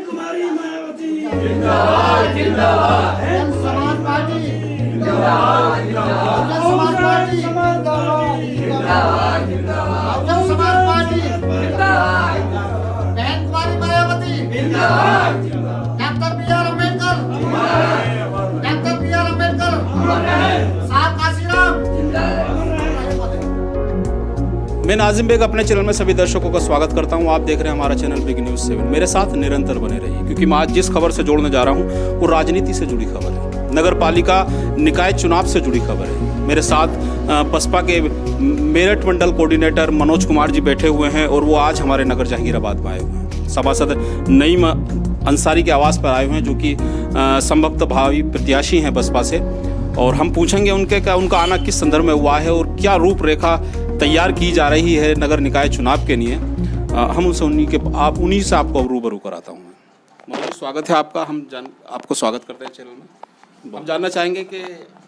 कुमारी मायावती जिंदाबाद जिंदाबाद। जन समाज पार्टी जिंदाबाद जिंदाबाद। जन समाज पार्टी जिंदाबाद जिंदाबाद। जन समाज पार्टी जिंदाबाद बहन कुमारी मायावती जिंदाबाद। Doctor B R. Ambedkar doctor B R. Ambedkar साहब काशीराम। मैं नाजिम बेग अपने चैनल में सभी दर्शकों का स्वागत करता हूं। आप देख रहे हैं हमारा चैनल बिग न्यूज़ 7। मेरे साथ निरंतर बने रहिए, क्योंकि मैं आज जिस खबर से जोड़ने जा रहा हूं वो राजनीति से जुड़ी खबर है, नगर पालिका निकाय चुनाव से जुड़ी खबर है। मेरे साथ बसपा के मेरठ मंडल कोऑर्डिनेटर मनोज कुमार जी बैठे हुए हैं और वो आज हमारे नगर जहांगीराबाद में आए हुए हैं। सभासद नईम अंसारी के आवास पर आए हुए हैं, जो कि संभवतः भावी प्रत्याशी हैं बसपा से, और हम पूछेंगे उनका आना किस संदर्भ में हुआ है और क्या रूपरेखा तैयार की जा रही है नगर निकाय चुनाव के लिए। हम उनसे उन्हीं से आपको रूबरू कराता हूँ। मनोज, स्वागत है आपका। आपको स्वागत करते हैं चैनल में। हम जानना चाहेंगे कि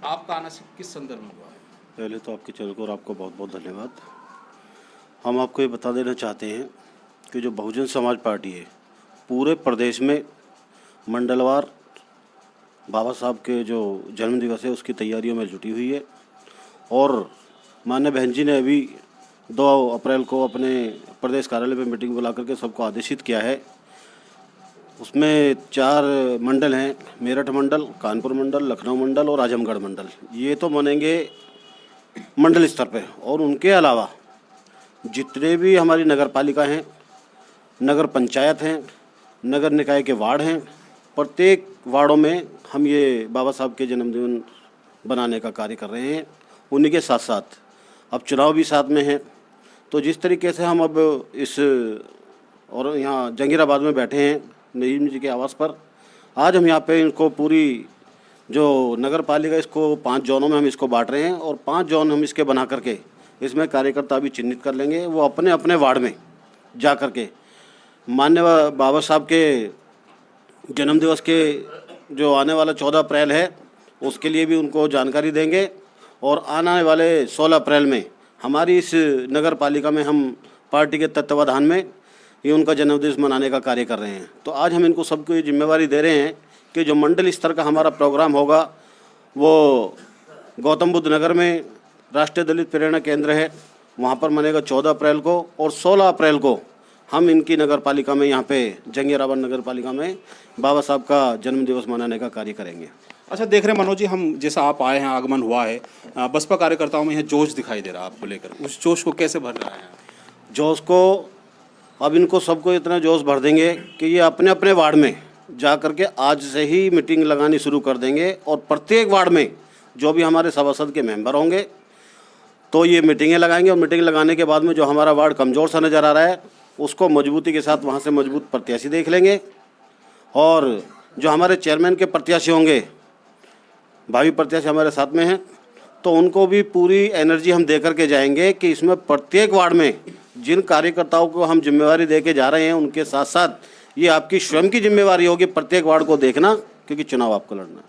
आपका आना किस संदर्भ में हुआ है। पहले तो आपके चैनल को और आपको बहुत बहुत धन्यवाद। हम आपको ये बता देना चाहते हैं कि जो बहुजन समाज पार्टी है पूरे प्रदेश में मंडलवार बाबा साहब के जो जन्म दिवस है उसकी तैयारियों में जुटी हुई है, और माननीय बहन जी ने अभी 2 अप्रैल को अपने प्रदेश कार्यालय में मीटिंग बुला करके सबको आदेशित किया है। उसमें 4 मंडल हैं, मेरठ मंडल, कानपुर मंडल, लखनऊ मंडल और आजमगढ़ मंडल। ये तो बनेंगे मंडल स्तर पे, और उनके अलावा जितने भी हमारी नगर पालिका हैं, नगर पंचायत हैं, नगर निकाय के वार्ड हैं, प्रत्येक वार्डों में हम ये बाबा साहब के जन्मदिन बनाने का कार्य कर रहे हैं। उन्हीं के साथ साथ अब चुनाव भी साथ में हैं, तो जिस तरीके से हम अब इस और यहाँ जहांगीराबाद में बैठे हैं नईम जी के आवास पर, आज हम यहाँ पे इनको पूरी जो नगर पालिका इसको 5 जोनों में हम इसको बांट रहे हैं, और 5 जोन हम इसके बना करके इसमें कार्यकर्ता भी चिन्हित कर लेंगे। वो अपने अपने वार्ड में जा कर के माननीय बाबा साहब के जन्मदिवस के जो आने वाला 14 अप्रैल है उसके लिए भी उनको जानकारी देंगे, और आने वाले 16 अप्रैल में हमारी इस नगर पालिका में हम पार्टी के तत्वाधान में ये उनका जन्मदिवस मनाने का कार्य कर रहे हैं। तो आज हम इनको सबको ये जिम्मेवारी दे रहे हैं कि जो मंडल स्तर का हमारा प्रोग्राम होगा वो गौतम बुद्ध नगर में राष्ट्रीय दलित प्रेरणा केंद्र है, वहाँ पर मनेगा 14 अप्रैल को, और 16 अप्रैल को हम इनकी नगर पालिका में यहाँ पे जहांगीराबाद नगर पालिका में बाबा साहब का जन्मदिवस मनाने का कार्य करेंगे। अच्छा, देख रहे हैं मनोज जी, हम जैसा आप आए हैं, आगमन हुआ है, बसपा कार्यकर्ताओं में यह जोश दिखाई दे रहा है आपको लेकर। उस जोश को कैसे भर रहे हैं? जोश को अब इनको सबको इतना जोश भर देंगे कि ये अपने अपने वार्ड में जा कर के आज से ही मीटिंग लगानी शुरू कर देंगे, और प्रत्येक वार्ड में जो भी हमारे सभासद के मेंबर होंगे तो ये मीटिंगें लगाएंगे, और मीटिंग लगाने के बाद में जो हमारा वार्ड कमज़ोर सा नज़र आ रहा है उसको मजबूती के साथ वहाँ से मजबूत प्रत्याशी देख लेंगे, और जो हमारे चेयरमैन के प्रत्याशी होंगे, भावी प्रत्याशी हमारे साथ में हैं, तो उनको भी पूरी एनर्जी हम दे करके जाएंगे कि इसमें प्रत्येक वार्ड में जिन कार्यकर्ताओं को हम जिम्मेवारी दे के जा रहे हैं उनके साथ साथ ये आपकी स्वयं की जिम्मेवारी होगी प्रत्येक वार्ड को देखना, क्योंकि चुनाव आपको लड़ना।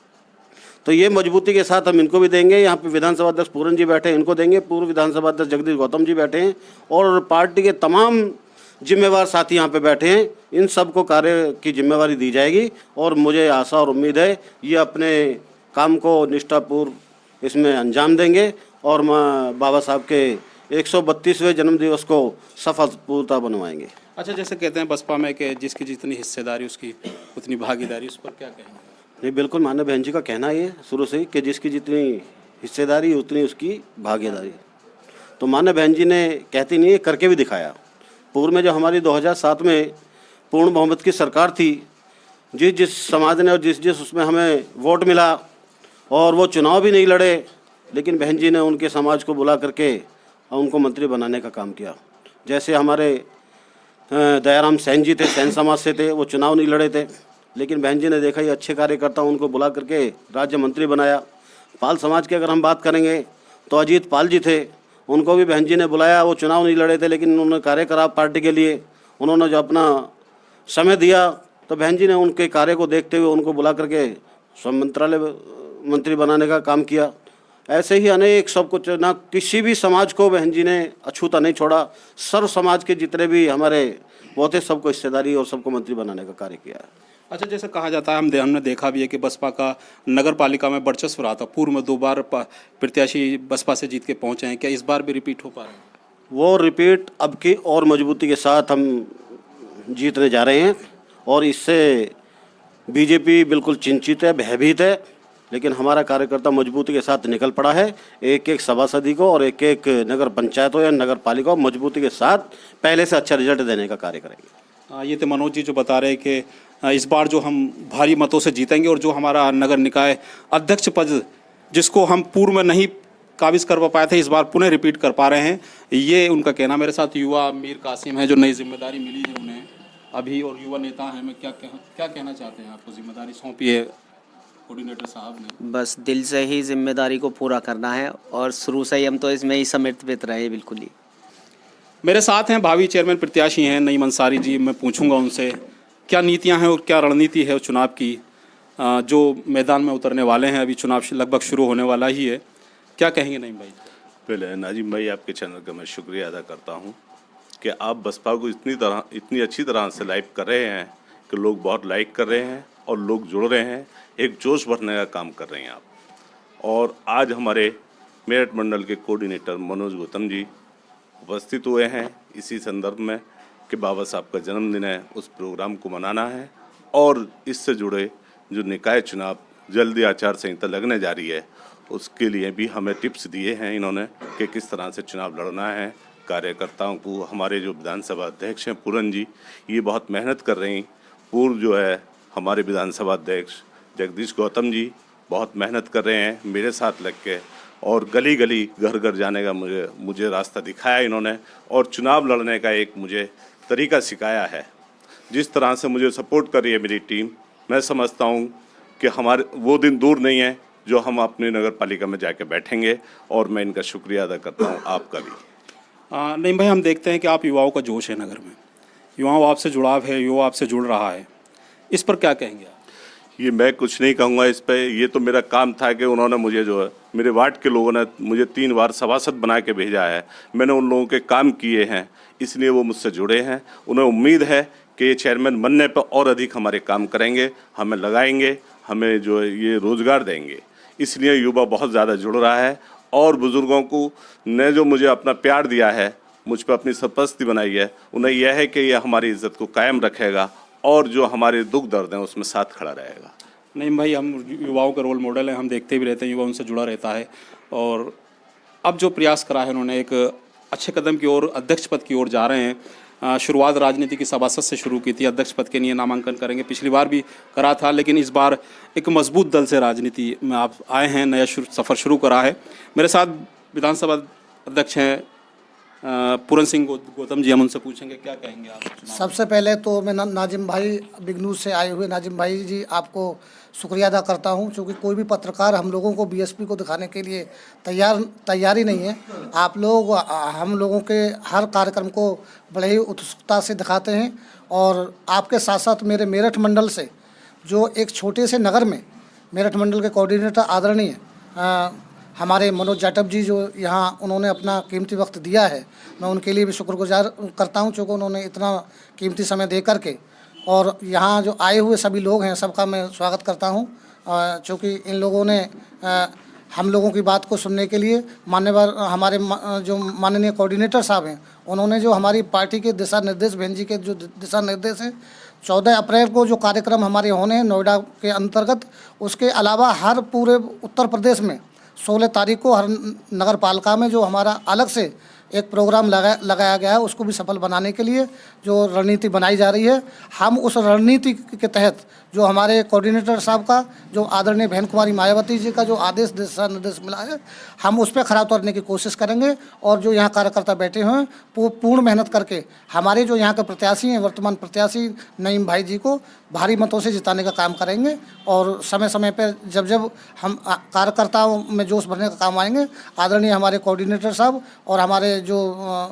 तो ये मजबूती के साथ हम इनको भी देंगे। यहाँ पे विधानसभा अध्यक्ष पूरन जी बैठे हैं, इनको देंगे। पूर्व विधानसभा अध्यक्ष जगदीश गौतम जी बैठे हैं, और पार्टी के तमाम जिम्मेवार साथी यहाँ पे बैठे हैं। इन सबको कार्य की जिम्मेवारी दी जाएगी, और मुझे आशा और उम्मीद है ये अपने काम को निष्ठापूर्व इसमें अंजाम देंगे, और बाबा साहब के 132वें जन्मदिवस को सफलता बनवाएंगे। अच्छा, जैसे कहते हैं बसपा में कि जिसकी जितनी हिस्सेदारी उसकी उतनी भागीदारी, उस पर क्या कहेंगे? नहीं, बिल्कुल माननीय बहन जी का कहना ये शुरू से ही कि जिसकी जितनी हिस्सेदारी उतनी उसकी भागीदारी। तो माननीय बहन जी ने कहती नहीं है, करके भी दिखाया। पूर्व में जो हमारी 2007 में पूर्ण बहुमत की सरकार थी, जिस समाज ने और जिस उसमें हमें वोट मिला, और वो चुनाव भी नहीं लड़े, लेकिन बहन जी ने उनके समाज को बुला करके उनको मंत्री बनाने का काम किया। जैसे हमारे दयाराम सैन जी थे, सैन समाज से थे, वो चुनाव नहीं लड़े थे, लेकिन बहन जी ने देखा ये अच्छे कार्यकर्ता, उनको बुला करके राज्य मंत्री बनाया। पाल समाज की अगर हम बात करेंगे तो अजीत पाल जी थे, उनको भी बहन जी ने बुलाया। वो चुनाव नहीं लड़े थे, लेकिन उन्होंने कार्य करा पार्टी के लिए, उन्होंने जो अपना समय दिया, तो बहन जी ने उनके कार्य को देखते हुए उनको बुला करके श्रम मंत्रालय मंत्री बनाने का काम किया। ऐसे ही अनेक सब कुछ, ना किसी भी समाज को बहन जी ने अछूता नहीं छोड़ा। सर्व समाज के जितने भी हमारे बहुत ही सबको हिस्सेदारी और सबको मंत्री बनाने का कार्य किया है। अच्छा, जैसे कहा जाता है, हमने देखा भी है कि बसपा का नगर पालिका में वर्चस्व रहा था। पूर्व में 2 बार प्रत्याशी बसपा से जीत के पहुंचे हैं, क्या इस बार भी रिपीट हो पा रहा है? वो रिपीट अब की और मजबूती के साथ हम जीतने जा रहे हैं और इससे बीजेपी बिल्कुल चिंतित है, भयभीत है, लेकिन हमारा कार्यकर्ता मजबूती के साथ निकल पड़ा है। एक एक सभासदी को और एक एक नगर पंचायत हो या नगर पालिका को मजबूती के साथ पहले से अच्छा रिजल्ट देने का कार्य करेंगे। ये तो मनोज जी जो बता रहे हैं कि इस बार जो हम भारी मतों से जीतेंगे और जो हमारा नगर निकाय अध्यक्ष पद जिसको हम पूर्व में नहीं काबिज कर पाए थे, इस बार पुनः रिपीट कर पा रहे हैं, ये उनका कहना। मेरे साथ युवा मीर कासिम है जो नई जिम्मेदारी मिली है उन्हें अभी, और युवा नेता हैं। मैं क्या कहना चाहते हैं? आपको जिम्मेदारी सौंपी है कोऑर्डिनेटर साहब ने। बस दिल से ही जिम्मेदारी को पूरा करना है और शुरू से ही हम तो इसमें ही समर्पित रहे बिल्कुल ही। मेरे साथ हैं भावी चेयरमैन प्रत्याशी हैं नईम अंसारी जी। मैं पूछूंगा उनसे क्या नीतियां हैं और क्या रणनीति है चुनाव की, जो मैदान में उतरने वाले हैं। अभी चुनाव लगभग शुरू होने वाला ही है, क्या कहेंगे नईम भाई? पहले नाजिम भाई, आपके चैनल का मैं शुक्रिया अदा करता हूं कि आप बसपा को इतनी अच्छी तरह से लाइव कर रहे हैं कि लोग बहुत लाइक कर रहे हैं और लोग जुड़ रहे हैं, एक जोश भरने का काम कर रहे हैं आप। और आज हमारे मेरठ मंडल के कोऑर्डिनेटर मनोज गौतम जी उपस्थित हुए हैं इसी संदर्भ में कि बाबा साहब का जन्मदिन है, उस प्रोग्राम को मनाना है और इससे जुड़े जो निकाय चुनाव जल्दी आचार संहिता लगने जा रही है उसके लिए भी हमें टिप्स दिए हैं इन्होंने कि किस तरह से चुनाव लड़ना है। कार्यकर्ताओं को हमारे जो विधानसभा अध्यक्ष हैं पूरन जी, ये बहुत मेहनत कर रही। पूर्व जो है हमारे विधानसभा अध्यक्ष जगदीश गौतम जी बहुत मेहनत कर रहे हैं मेरे साथ लग के, और गली गली घर घर जाने का मुझे रास्ता दिखाया इन्होंने और चुनाव लड़ने का एक मुझे तरीका सिखाया है। जिस तरह से मुझे सपोर्ट कर रही है मेरी टीम, मैं समझता हूँ कि हमारे वो दिन दूर नहीं है जो हम अपनी नगर पालिका में जाके बैठेंगे, और मैं इनका शुक्रिया अदा करता हूँ आपका भी। नहीं भाई, हम देखते हैं कि आप युवाओं का जोश है नगर में, युवाओं आपसे जुड़ाव है, युवा आपसे जुड़ रहा है, इस पर क्या कहेंगे आप? ये मैं कुछ नहीं कहूँगा इस पे, ये तो मेरा काम था कि उन्होंने मुझे जो है मेरे वार्ड के लोगों ने मुझे 3 बार सभासद बना के भेजा है। मैंने उन लोगों के काम किए हैं, इसलिए वो मुझसे जुड़े हैं। उन्हें उम्मीद है कि ये चेयरमैन बनने पर और अधिक हमारे काम करेंगे, हमें लगाएंगे, हमें जो है ये रोज़गार देंगे। इसलिए युवा बहुत ज़्यादा जुड़ रहा है और बुज़ुर्गों को ने जो मुझे अपना प्यार दिया है, मुझ पर अपनी सरपरस्ती बनाई है, उन्हें यह है कि यह हमारी इज़्ज़त को कायम रखेगा और जो हमारे दुख दर्द हैं उसमें साथ खड़ा रहेगा। नहीं भाई, हम युवाओं का रोल मॉडल हैं, हम देखते भी रहते हैं, युवा उनसे जुड़ा रहता है। और अब जो प्रयास करा है उन्होंने, एक अच्छे कदम की ओर, अध्यक्ष पद की ओर जा रहे हैं। शुरुआत राजनीति की सभासद से शुरू की थी, अध्यक्ष पद के लिए नामांकन करेंगे, पिछली बार भी करा था, लेकिन इस बार एक मजबूत दल से राजनीति में आप आए हैं, नया सफ़र शुरू करा है। मेरे साथ विधानसभा अध्यक्ष हैं पूरन सिंह गौतम जी, हम उनसे पूछेंगे क्या कहेंगे आप? सबसे पहले तो मैं नाजिम भाई, बिग न्यूज़ से आए हुए नाजिम भाई जी, आपको शुक्रिया अदा करता हूं, क्योंकि कोई भी पत्रकार हम लोगों को बीएसपी को दिखाने के लिए तैयारी नहीं है। आप लोग हम लोगों के हर कार्यक्रम को बड़े ही उत्सुकता से दिखाते हैं, और आपके साथ साथ मेरे मेरठ मंडल से जो एक छोटे से नगर में मेरठ मंडल के कोऑर्डिनेटर आदरणीय हमारे मनोज जाटव जी जो यहाँ उन्होंने अपना कीमती वक्त दिया है, मैं उनके लिए भी शुक्रगुजार करता हूँ, क्योंकि उन्होंने इतना कीमती समय दे करके, और यहाँ जो आए हुए सभी लोग हैं सबका मैं स्वागत करता हूँ, क्योंकि इन लोगों ने हम लोगों की बात को सुनने के लिए मान्यवर हमारे जो माननीय कोऑर्डिनेटर साहब हैं, उन्होंने जो हमारी पार्टी के दिशा निर्देश, बहन जी के जो दिशा निर्देश हैं, 14 अप्रैल को जो कार्यक्रम हमारे होने हैं नोएडा के अंतर्गत, उसके अलावा हर पूरे उत्तर प्रदेश में 16 तारीख को हर नगर पालिका में जो हमारा अलग से एक प्रोग्राम लगाया गया है, उसको भी सफल बनाने के लिए जो रणनीति बनाई जा रही है, हम उस रणनीति के तहत जो हमारे कोऑर्डिनेटर साहब का, जो आदरणीय बहन कुमारी मायावती जी का जो आदेश दिशा निर्देश मिला है, हम उस पर खरा उतरने की कोशिश करेंगे। और जो यहाँ कार्यकर्ता बैठे हुए हैं वो पूर्ण मेहनत करके हमारे जो यहाँ के प्रत्याशी हैं, वर्तमान प्रत्याशी नईम भाई जी को भारी मतों से जिताने का काम करेंगे। और समय समय पर जब जब हम कार्यकर्ताओं में जोश भरने का काम आएंगे, आदरणीय हमारे कोऑर्डिनेटर साहब और हमारे जो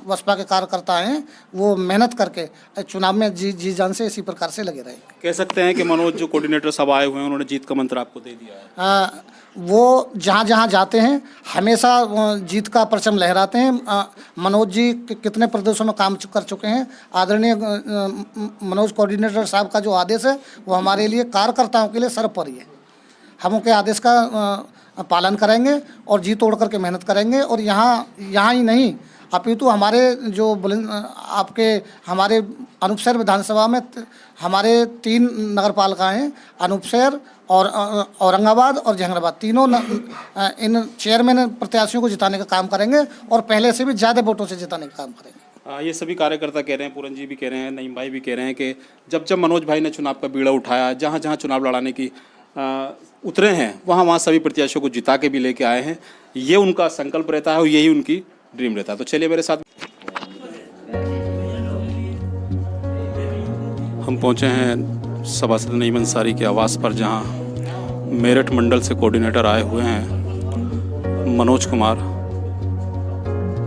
बसपा के कार्यकर्ता हैं वो मेहनत करके चुनाव में जी जान से इसी प्रकार से लगे रहेंगे। कह सकते हैं कि मनोज जो कोऑर्डिनेटर सब आए हुए हैं उन्होंने जीत का मंत्र आपको दे दिया है। वो जहाँ जहाँ जाते हैं हमेशा जीत का परचम लहराते हैं। मनोज जी कितने प्रदेशों में काम कर चुके हैं। आदरणीय मनोज कोऑर्डिनेटर साहब का जो आदेश है वो हमारे लिए कार्यकर्ताओं के लिए सर्वोपरि है। हम उनके आदेश का पालन करेंगे और जी तोड़ करके मेहनत करेंगे। और यहाँ ही नहीं अपितु हमारे जो हमारे अनूपशहर विधानसभा में हमारे 3 नगर पालिका हैं, अनूपशहर और औरंगाबाद और जहांगीराबाद, तीनों इन चेयरमैन प्रत्याशियों को जिताने का काम करेंगे और पहले से भी ज़्यादा वोटों से जिताने का काम करेंगे। ये सभी कार्यकर्ता कह रहे हैं, पूरन जी भी कह रहे हैं, नईम भाई भी कह रहे हैं कि जब जब मनोज भाई ने चुनाव का बीड़ा उठाया, जहाँ जहाँ चुनाव लड़ाने की उतरे हैं वहाँ सभी प्रत्याशियों को जिता के भी लेके आए हैं। ये उनका संकल्प रहता है और यही उनकी ड्रीम रहता है। तो चलिए मेरे साथ हम पहुँचे हैं सभासद नईम अंसारी के आवास पर, जहाँ मेरठ मंडल से कोऑर्डिनेटर आए हुए हैं मनोज कुमार,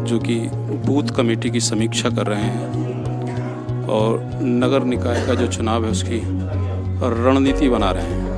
जो कि बूथ कमेटी की समीक्षा कर रहे हैं और नगर निकाय का जो चुनाव है उसकी रणनीति बना रहे हैं।